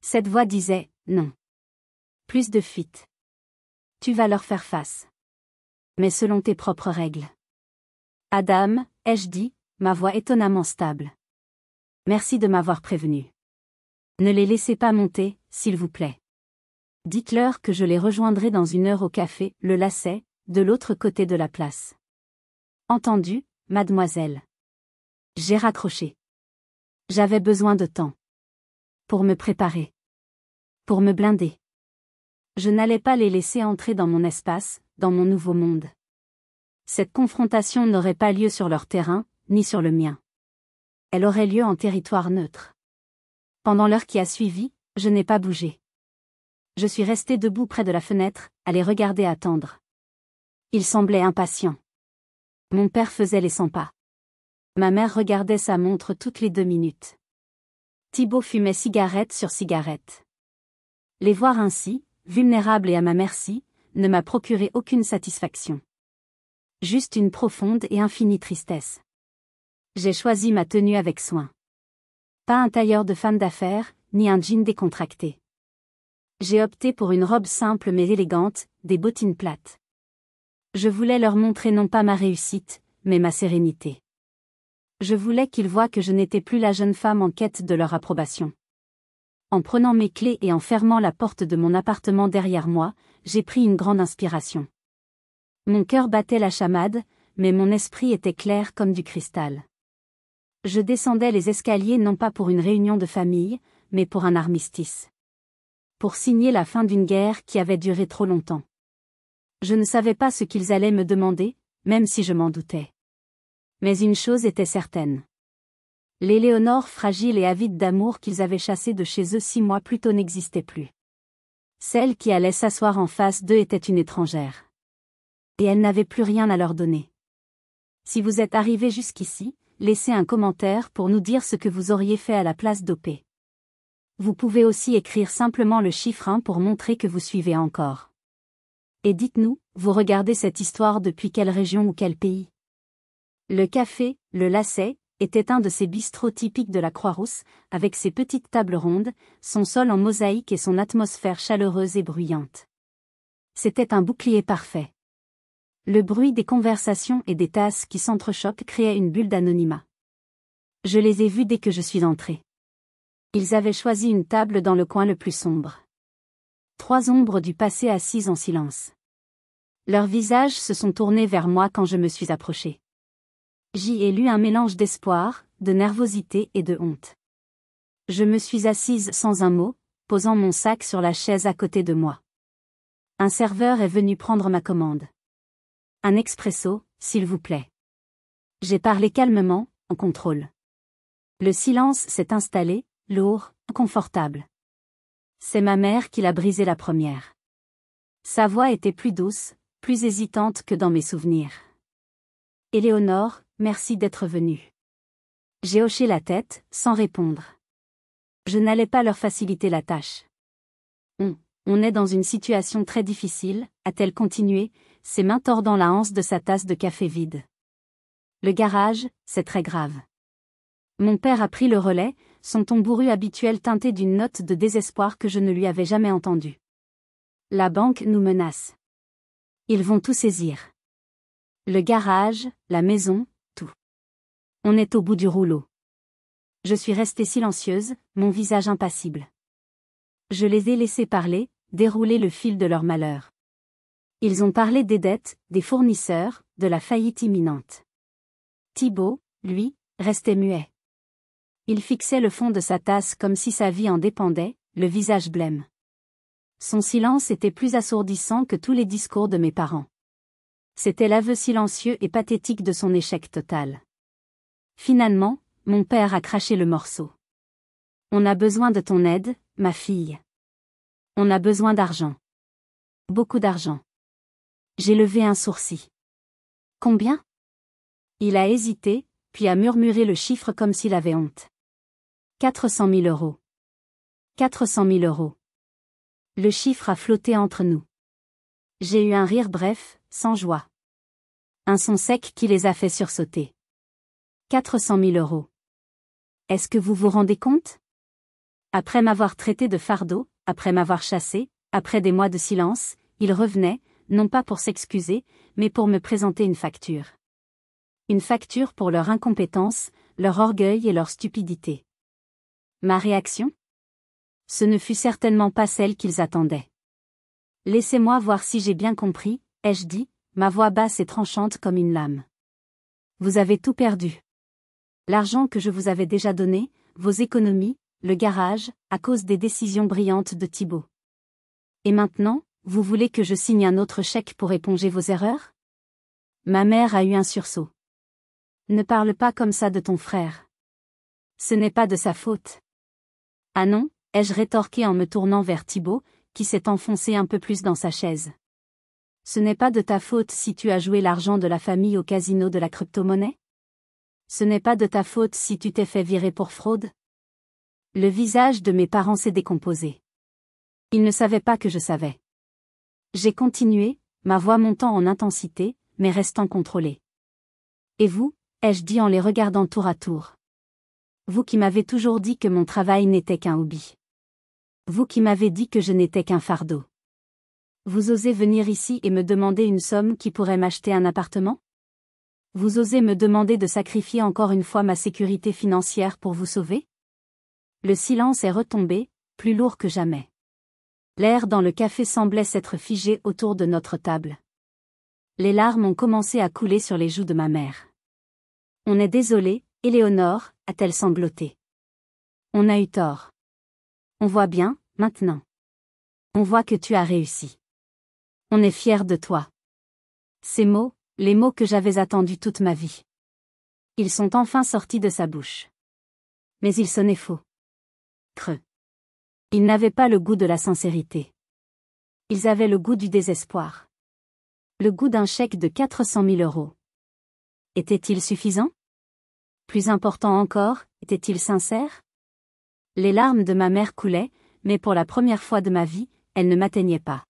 Cette voix disait, non. Plus de fuite. Tu vas leur faire face. Mais selon tes propres règles. Adam, ai-je dit, ma voix étonnamment stable. Merci de m'avoir prévenu. Ne les laissez pas monter, s'il vous plaît. Dites-leur que je les rejoindrai dans 1 heure au café, le Lacet, de l'autre côté de la place. Entendu, mademoiselle. J'ai raccroché. J'avais besoin de temps. Pour me préparer. Pour me blinder. Je n'allais pas les laisser entrer dans mon espace, dans mon nouveau monde. Cette confrontation n'aurait pas lieu sur leur terrain, ni sur le mien. Elle aurait lieu en territoire neutre. Pendant l'heure qui a suivi, je n'ai pas bougé. Je suis resté debout près de la fenêtre, à les regarder attendre. Ils semblaient impatients. Mon père faisait les 100 pas. Ma mère regardait sa montre toutes les 2 minutes. Thibaut fumait cigarette sur cigarette. Les voir ainsi, vulnérables et à ma merci, ne m'a procuré aucune satisfaction. Juste une profonde et infinie tristesse. J'ai choisi ma tenue avec soin. Pas un tailleur de femme d'affaires, ni un jean décontracté. J'ai opté pour une robe simple mais élégante, des bottines plates. Je voulais leur montrer non pas ma réussite, mais ma sérénité. Je voulais qu'ils voient que je n'étais plus la jeune femme en quête de leur approbation. En prenant mes clés et en fermant la porte de mon appartement derrière moi, j'ai pris une grande inspiration. Mon cœur battait la chamade, mais mon esprit était clair comme du cristal. Je descendais les escaliers non pas pour une réunion de famille, mais pour un armistice. Pour signer la fin d'une guerre qui avait duré trop longtemps. Je ne savais pas ce qu'ils allaient me demander, même si je m'en doutais. Mais une chose était certaine. L'Éléonore fragile et avide d'amour qu'ils avaient chassée de chez eux 6 mois plus tôt n'existait plus. Celle qui allait s'asseoir en face d'eux était une étrangère. Et elle n'avait plus rien à leur donner. Si vous êtes arrivé jusqu'ici, laissez un commentaire pour nous dire ce que vous auriez fait à la place d'OP. Vous pouvez aussi écrire simplement le chiffre 1 pour montrer que vous suivez encore. Et dites-nous, vous regardez cette histoire depuis quelle région ou quel pays? Le café, le Lacet, était un de ces bistrots typiques de la Croix-Rousse, avec ses petites tables rondes, son sol en mosaïque et son atmosphère chaleureuse et bruyante. C'était un bouclier parfait. Le bruit des conversations et des tasses qui s'entrechoquent créait une bulle d'anonymat. Je les ai vus dès que je suis entré. Ils avaient choisi une table dans le coin le plus sombre. 3 ombres du passé assises en silence. Leurs visages se sont tournés vers moi quand je me suis approché. J'y ai lu un mélange d'espoir, de nervosité et de honte. Je me suis assise sans un mot, posant mon sac sur la chaise à côté de moi. Un serveur est venu prendre ma commande. Un expresso, s'il vous plaît. J'ai parlé calmement, en contrôle. Le silence s'est installé, lourd, inconfortable. C'est ma mère qui l'a brisé la première. Sa voix était plus douce, plus hésitante que dans mes souvenirs. Éléonore, merci d'être venue. J'ai hoché la tête, sans répondre. Je n'allais pas leur faciliter la tâche. On est dans une situation très difficile, a-t-elle continué, ses mains tordant la anse de sa tasse de café vide. Le garage, c'est très grave. Mon père a pris le relais, son ton bourru habituel teinté d'une note de désespoir que je ne lui avais jamais entendue. La banque nous menace. Ils vont tout saisir. Le garage, la maison, tout. On est au bout du rouleau. Je suis restée silencieuse, mon visage impassible. Je les ai laissés parler, dérouler le fil de leur malheur. Ils ont parlé des dettes, des fournisseurs, de la faillite imminente. Thibaut, lui, restait muet. Il fixait le fond de sa tasse comme si sa vie en dépendait, le visage blême. Son silence était plus assourdissant que tous les discours de mes parents. C'était l'aveu silencieux et pathétique de son échec total. Finalement, mon père a craché le morceau. On a besoin de ton aide, ma fille. On a besoin d'argent. Beaucoup d'argent. J'ai levé un sourcil. Combien? Il a hésité, puis a murmuré le chiffre comme s'il avait honte. 400 000 euros. 400 000 euros. Le chiffre a flotté entre nous. J'ai eu un rire bref, sans joie. Un son sec qui les a fait sursauter. 400 000 euros. Est-ce que vous vous rendez compte? Après m'avoir traité de fardeau, après m'avoir chassé, après des mois de silence, ils revenaient, non pas pour s'excuser, mais pour me présenter une facture. Une facture pour leur incompétence, leur orgueil et leur stupidité. Ma réaction? Ce ne fut certainement pas celle qu'ils attendaient. Laissez-moi voir si j'ai bien compris, ai-je dit, ma voix basse et tranchante comme une lame. Vous avez tout perdu. L'argent que je vous avais déjà donné, vos économies, le garage, à cause des décisions brillantes de Thibaut. Et maintenant, vous voulez que je signe un autre chèque pour éponger vos erreurs? Ma mère a eu un sursaut. Ne parle pas comme ça de ton frère. Ce n'est pas de sa faute. Ah non, ai-je rétorqué en me tournant vers Thibaut, qui s'est enfoncé un peu plus dans sa chaise. Ce n'est pas de ta faute si tu as joué l'argent de la famille au casino de la crypto-monnaie? Ce n'est pas de ta faute si tu t'es fait virer pour fraude? Le visage de mes parents s'est décomposé. Ils ne savaient pas que je savais. J'ai continué, ma voix montant en intensité, mais restant contrôlée. Et vous, ai-je dit en les regardant tour à tour. Vous qui m'avez toujours dit que mon travail n'était qu'un hobby. Vous qui m'avez dit que je n'étais qu'un fardeau. Vous osez venir ici et me demander une somme qui pourrait m'acheter un appartement? Vous osez me demander de sacrifier encore une fois ma sécurité financière pour vous sauver? Le silence est retombé, plus lourd que jamais. L'air dans le café semblait s'être figé autour de notre table. Les larmes ont commencé à couler sur les joues de ma mère. On est désolé, Éléonore, a-t-elle sangloté. On a eu tort. On voit bien, maintenant. On voit que tu as réussi. On est fiers de toi. Ces mots, Les mots que j'avais attendus toute ma vie. Ils sont enfin sortis de sa bouche. Mais ils sonnaient faux. Creux. Ils n'avaient pas le goût de la sincérité. Ils avaient le goût du désespoir. Le goût d'un chèque de 400 000 euros. Était-il suffisant? Plus important encore, était-il sincère? Les larmes de ma mère coulaient, mais pour la première fois de ma vie, elles ne m'atteignaient pas.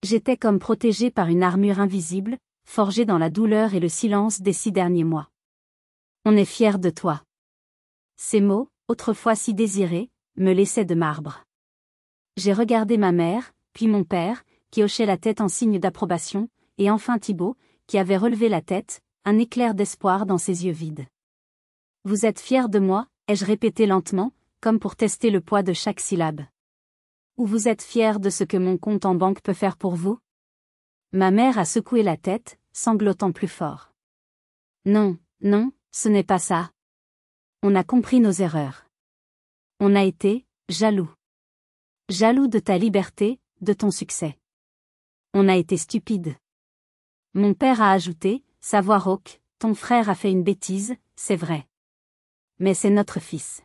J'étais comme protégée par une armure invisible, forgée dans la douleur et le silence des 6 derniers mois. On est fier de toi. Ces mots, autrefois si désirés, me laissaient de marbre. J'ai regardé ma mère, puis mon père, qui hochait la tête en signe d'approbation, et enfin Thibaut, qui avait relevé la tête, un éclair d'espoir dans ses yeux vides. Vous êtes fiers de moi, ai-je répété lentement, comme pour tester le poids de chaque syllabe. Ou vous êtes fiers de ce que mon compte en banque peut faire pour vous? Ma mère a secoué la tête, sanglotant plus fort. Non, non, ce n'est pas ça. On a compris nos erreurs. On a été jaloux. Jaloux de ta liberté, de ton succès. On a été stupide. Mon père a ajouté, sa voix rauque, ton frère a fait une bêtise, c'est vrai. Mais c'est notre fils.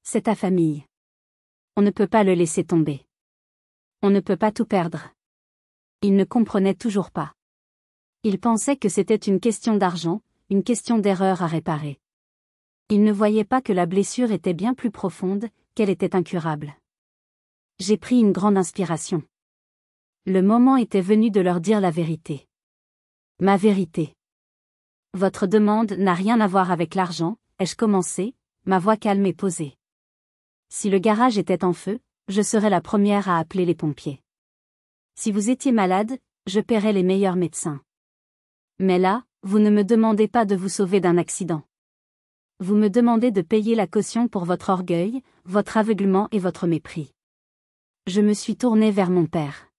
C'est ta famille. On ne peut pas le laisser tomber. On ne peut pas tout perdre. Il ne comprenait toujours pas. Il pensait que c'était une question d'argent, une question d'erreur à réparer. Il ne voyait pas que la blessure était bien plus profonde, qu'elle était incurable. J'ai pris une grande inspiration. Le moment était venu de leur dire la vérité. Ma vérité. Votre demande n'a rien à voir avec l'argent, ai-je commencé, ma voix calme et posée. Si le garage était en feu, je serais la première à appeler les pompiers. Si vous étiez malade, je paierais les meilleurs médecins. Mais là, vous ne me demandez pas de vous sauver d'un accident. Vous me demandez de payer la caution pour votre orgueil, votre aveuglement et votre mépris. Je me suis tournée vers mon père.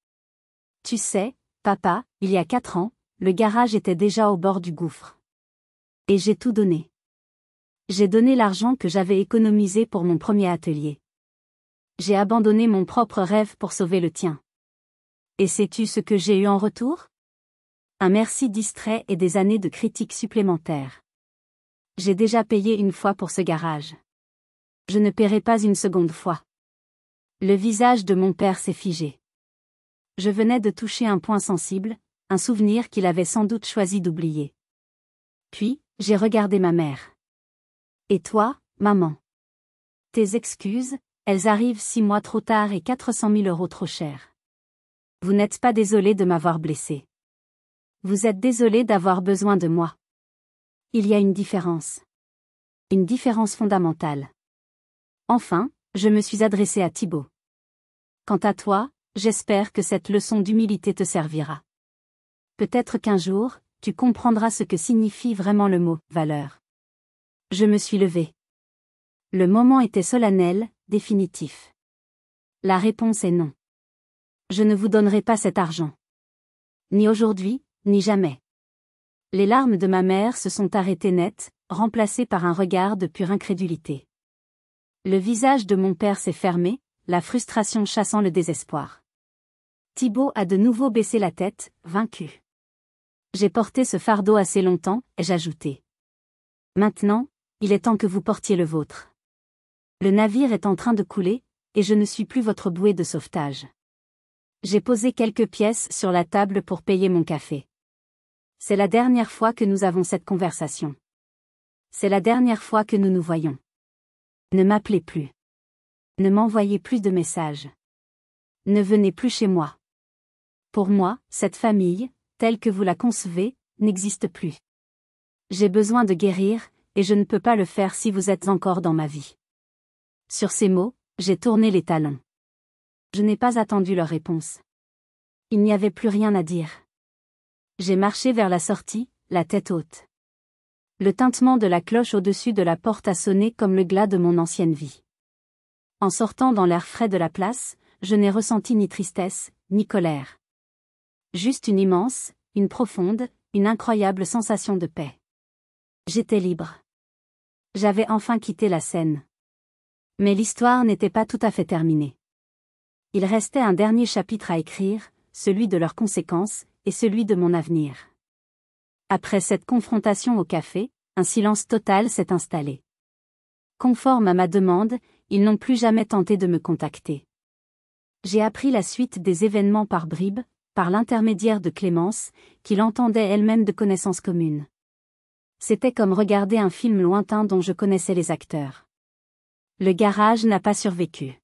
Tu sais, papa, il y a 4 ans, le garage était déjà au bord du gouffre. Et j'ai tout donné. J'ai donné l'argent que j'avais économisé pour mon premier atelier. J'ai abandonné mon propre rêve pour sauver le tien. Et sais-tu ce que j'ai eu en retour? Un merci distrait et des années de critiques supplémentaires. J'ai déjà payé une fois pour ce garage. Je ne paierai pas une seconde fois. Le visage de mon père s'est figé. Je venais de toucher un point sensible, un souvenir qu'il avait sans doute choisi d'oublier. Puis, j'ai regardé ma mère. Et toi, maman? Tes excuses, elles arrivent 6 mois trop tard et 400 000 euros trop cher. Vous n'êtes pas désolé de m'avoir blessé. Vous êtes désolé d'avoir besoin de moi. Il y a une différence. Une différence fondamentale. Enfin, je me suis adressée à Thibaut. Quant à toi, j'espère que cette leçon d'humilité te servira. Peut-être qu'un jour, tu comprendras ce que signifie vraiment le mot « valeur ». Je me suis levée. Le moment était solennel, définitif. La réponse est non. Je ne vous donnerai pas cet argent. Ni aujourd'hui, ni jamais. Les larmes de ma mère se sont arrêtées net, remplacées par un regard de pure incrédulité. Le visage de mon père s'est fermé, la frustration chassant le désespoir. Thibaut a de nouveau baissé la tête, vaincu. J'ai porté ce fardeau assez longtemps, ai-je ajouté. Maintenant, il est temps que vous portiez le vôtre. Le navire est en train de couler, et je ne suis plus votre bouée de sauvetage. J'ai posé quelques pièces sur la table pour payer mon café. C'est la dernière fois que nous avons cette conversation. C'est la dernière fois que nous nous voyons. Ne m'appelez plus. Ne m'envoyez plus de messages. Ne venez plus chez moi. Pour moi, cette famille, telle que vous la concevez, n'existe plus. J'ai besoin de guérir, et je ne peux pas le faire si vous êtes encore dans ma vie. Sur ces mots, j'ai tourné les talons. Je n'ai pas attendu leur réponse. Il n'y avait plus rien à dire. J'ai marché vers la sortie, la tête haute. Le tintement de la cloche au-dessus de la porte a sonné comme le glas de mon ancienne vie. En sortant dans l'air frais de la place, je n'ai ressenti ni tristesse, ni colère. Juste une immense, une profonde, une incroyable sensation de paix. J'étais libre. J'avais enfin quitté la scène. Mais l'histoire n'était pas tout à fait terminée. Il restait un dernier chapitre à écrire, celui de leurs conséquences, et celui de mon avenir. Après cette confrontation au café, un silence total s'est installé. Conforme à ma demande, ils n'ont plus jamais tenté de me contacter. J'ai appris la suite des événements par bribes, par l'intermédiaire de Clémence, qui l'entendait elle-même de connaissances communes. C'était comme regarder un film lointain dont je connaissais les acteurs. Le garage n'a pas survécu.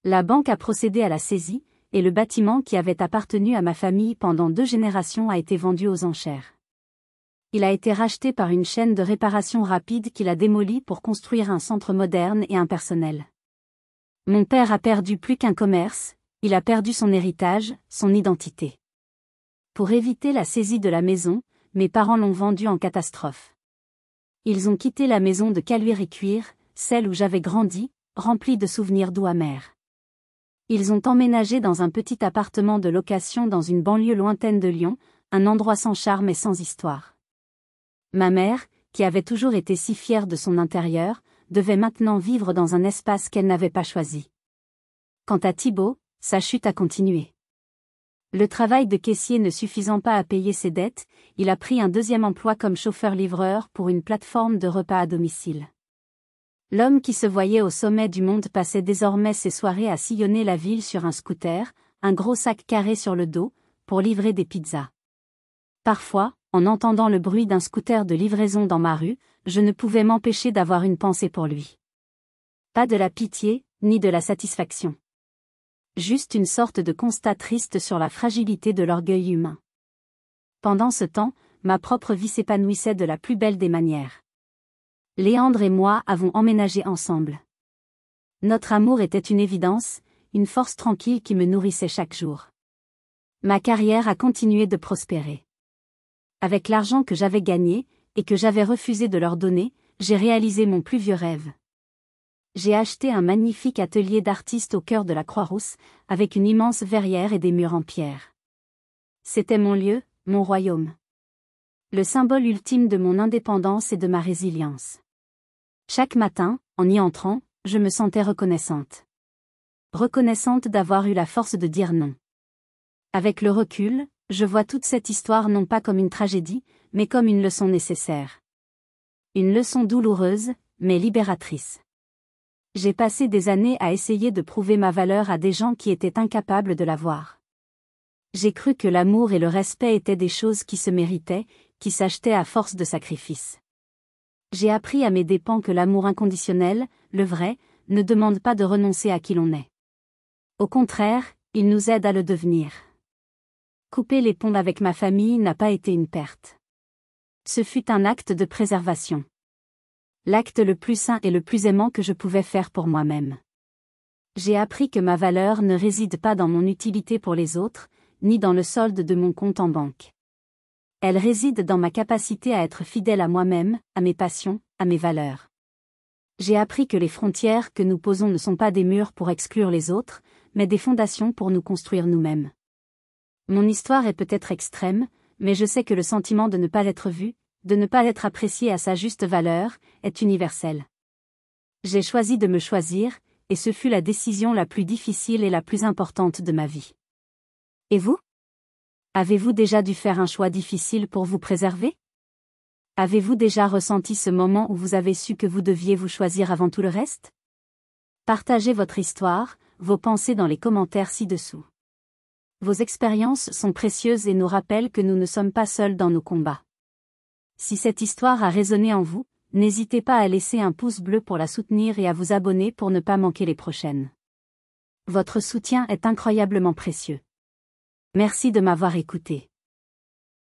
La banque a procédé à la saisie, et le bâtiment qui avait appartenu à ma famille pendant 2 générations a été vendu aux enchères. Il a été racheté par une chaîne de réparation rapide qui l'a démoli pour construire un centre moderne et impersonnel. Mon père a perdu plus qu'un commerce, il a perdu son héritage, son identité. Pour éviter la saisie de la maison, mes parents l'ont vendue en catastrophe. Ils ont quitté la maison de Caluire et Cuire, celle où j'avais grandi, remplie de souvenirs doux amers. Ils ont emménagé dans un petit appartement de location dans une banlieue lointaine de Lyon, un endroit sans charme et sans histoire. Ma mère, qui avait toujours été si fière de son intérieur, devait maintenant vivre dans un espace qu'elle n'avait pas choisi. Quant à Thibaut, sa chute a continué. Le travail de caissier ne suffisant pas à payer ses dettes, il a pris un 2e emploi comme chauffeur-livreur pour une plateforme de repas à domicile. L'homme qui se voyait au sommet du monde passait désormais ses soirées à sillonner la ville sur un scooter, un gros sac carré sur le dos, pour livrer des pizzas. Parfois, en entendant le bruit d'un scooter de livraison dans ma rue, je ne pouvais m'empêcher d'avoir une pensée pour lui. Pas de la pitié, ni de la satisfaction. Juste une sorte de constat triste sur la fragilité de l'orgueil humain. Pendant ce temps, ma propre vie s'épanouissait de la plus belle des manières. Léandre et moi avons emménagé ensemble. Notre amour était une évidence, une force tranquille qui me nourrissait chaque jour. Ma carrière a continué de prospérer. Avec l'argent que j'avais gagné, et que j'avais refusé de leur donner, j'ai réalisé mon plus vieux rêve. J'ai acheté un magnifique atelier d'artiste au cœur de la Croix-Rousse, avec une immense verrière et des murs en pierre. C'était mon lieu, mon royaume. Le symbole ultime de mon indépendance et de ma résilience. Chaque matin, en y entrant, je me sentais reconnaissante. Reconnaissante d'avoir eu la force de dire non. Avec le recul, je vois toute cette histoire non pas comme une tragédie, mais comme une leçon nécessaire. Une leçon douloureuse, mais libératrice. J'ai passé des années à essayer de prouver ma valeur à des gens qui étaient incapables de la voir. J'ai cru que l'amour et le respect étaient des choses qui se méritaient, qui s'achetaient à force de sacrifices. J'ai appris à mes dépens que l'amour inconditionnel, le vrai, ne demande pas de renoncer à qui l'on est. Au contraire, il nous aide à le devenir. Couper les ponts avec ma famille n'a pas été une perte. Ce fut un acte de préservation. L'acte le plus sain et le plus aimant que je pouvais faire pour moi-même. J'ai appris que ma valeur ne réside pas dans mon utilité pour les autres, ni dans le solde de mon compte en banque. Elle réside dans ma capacité à être fidèle à moi-même, à mes passions, à mes valeurs. J'ai appris que les frontières que nous posons ne sont pas des murs pour exclure les autres, mais des fondations pour nous construire nous-mêmes. Mon histoire est peut-être extrême, mais je sais que le sentiment de ne pas être vu, de ne pas être apprécié à sa juste valeur, est universel. J'ai choisi de me choisir, et ce fut la décision la plus difficile et la plus importante de ma vie. Et vous? Avez-vous déjà dû faire un choix difficile pour vous préserver? Avez-vous déjà ressenti ce moment où vous avez su que vous deviez vous choisir avant tout le reste? Partagez votre histoire, vos pensées dans les commentaires ci-dessous. Vos expériences sont précieuses et nous rappellent que nous ne sommes pas seuls dans nos combats. Si cette histoire a résonné en vous, n'hésitez pas à laisser un pouce bleu pour la soutenir et à vous abonner pour ne pas manquer les prochaines. Votre soutien est incroyablement précieux. Merci de m'avoir écouté.